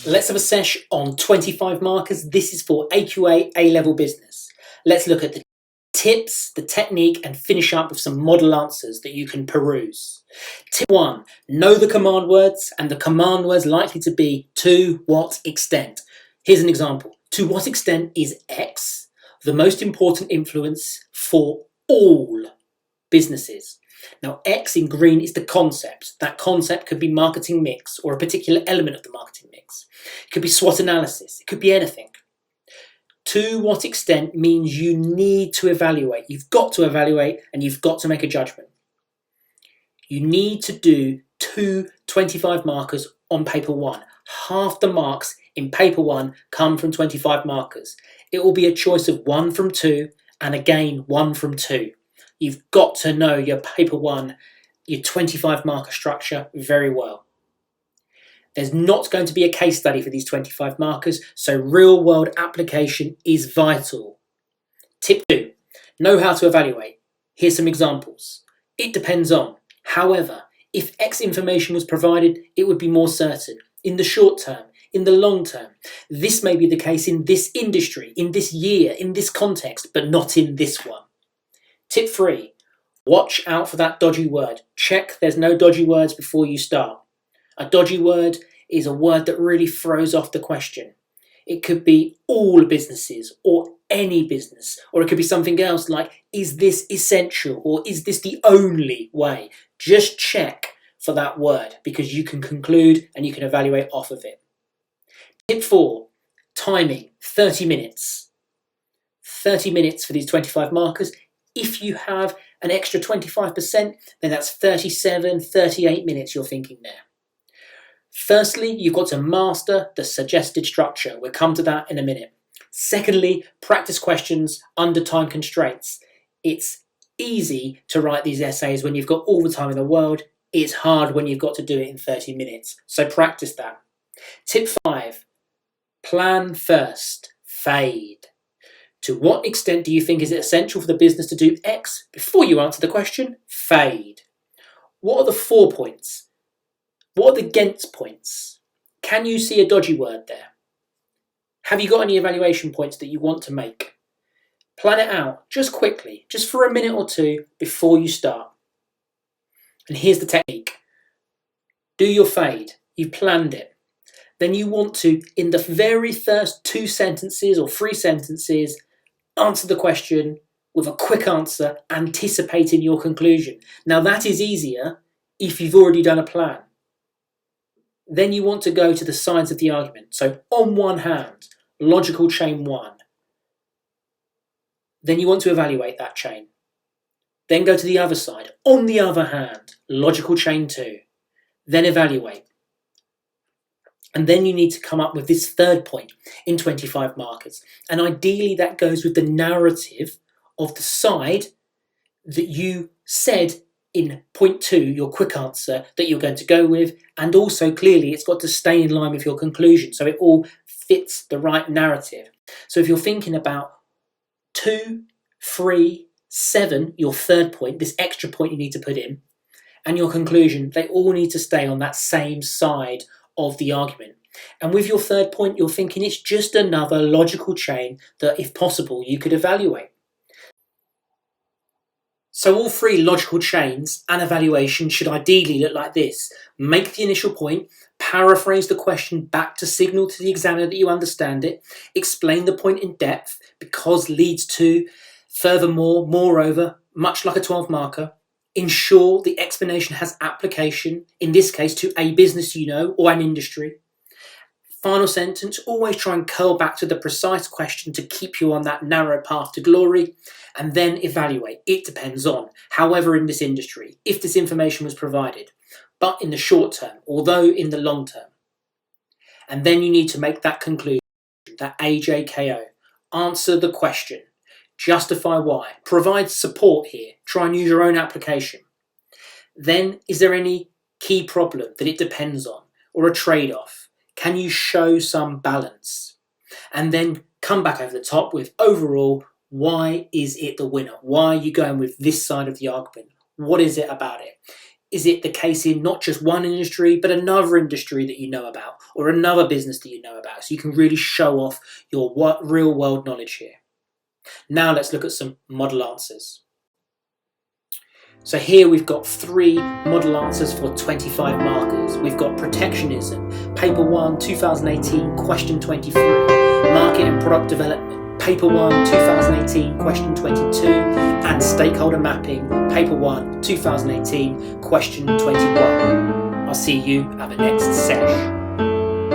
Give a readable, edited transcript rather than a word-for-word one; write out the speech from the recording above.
Let's have a sesh on 25 markers. This is for AQA A-level business. Let's look at the tips, the technique, and finish up with some model answers that you can peruse. Tip 1, know the command words, and the command words likely to be to what extent. Here's an example. To what extent is X the most important influence for all businesses? Now, X in green is the concept. That concept could be marketing mix or a particular element of the marketing mix. It could be SWOT analysis. It could be anything. To what extent means you need to evaluate. You've got to evaluate and you've got to make a judgment. You need to do 25 markers on paper 1. Half the marks in paper 1 come from 25 markers. It will be a choice of 1 from 2 and again 1 from 2. You've got to know your paper 1, your 25 marker structure very well. There's not going to be a case study for these 25 markers, so real world application is vital. Tip 2, know how to evaluate. Here's some examples. It depends on. However, if X information was provided, it would be more certain. In the short term, in the long term. This may be the case in this industry, in this year, in this context, but not in this one. Tip 3, watch out for that dodgy word. Check there's no dodgy words before you start. A dodgy word is a word that really throws off the question. It could be all businesses or any business, or it could be something else like, is this essential or is this the only way? Just check for that word because you can conclude and you can evaluate off of it. Tip 4, timing, 30 minutes. 30 minutes for these 25 markers. If you have an extra 25%, then that's 37, 38 minutes you're thinking there. Firstly, you've got to master the suggested structure. We'll come to that in a minute. Secondly, practice questions under time constraints. It's easy to write these essays when you've got all the time in the world. It's hard when you've got to do it in 30 minutes. So practice that. Tip 5, plan first, fade. To what extent do you think is it essential for the business to do X? Before you answer the question, fade. What are the 4 points? What are the against points? Can you see a dodgy word there? Have you got any evaluation points that you want to make? Plan it out, just quickly, just for a minute or two before you start. And here's the technique. Do your fade. You've planned it. Then you want to, in the very first 2 sentences or 3 sentences, answer the question with a quick answer, anticipating your conclusion. Now that is easier if you've already done a plan. Then you want to go to the sides of the argument. So on one hand, logical chain 1. Then you want to evaluate that chain. Then go to the other side. On the other hand, logical chain 2. Then evaluate. And then you need to come up with this 3rd point in 25 markers. And ideally that goes with the narrative of the side that you said in point 2, your quick answer that you're going to go with. And also clearly it's got to stay in line with your conclusion. So it all fits the right narrative. So if you're thinking about 2, 3, 7, your 3rd point, this extra point you need to put in, and your conclusion, they all need to stay on that same side of the argument. And with your 3rd point, you're thinking it's just another logical chain that, if possible, you could evaluate. So all 3 logical chains and evaluation should ideally look like this. Make the initial point, paraphrase the question back to signal to the examiner that you understand it, explain the point in depth because leads to, furthermore, moreover, much like a 12 marker, ensure the explanation has application, in this case to a business you know or an industry. Final sentence, always try and curl back to the precise question to keep you on that narrow path to glory, and then evaluate. It depends on, however in this industry, if this information was provided, but in the short term, although in the long term. And then you need to make that conclusion, that AJKO. Answer the question. Justify why. Provide support here. Try and use your own application. Then, is there any key problem that it depends on or a trade-off? Can you show some balance? And then come back over the top with overall, why is it the winner? Why are you going with this side of the argument? What is it about it? is it the case in not just one industry, but another industry that you know about, or another business that you know about? So you can really show off your real world knowledge here. Now let's look at some model answers. So here we've got 3 model answers for 25 markers. We've got protectionism, paper 1, 2018, question 23. Market and product development, paper 1, 2018, question 22. And stakeholder mapping, paper 1, 2018, question 21. I'll see you at the next sesh.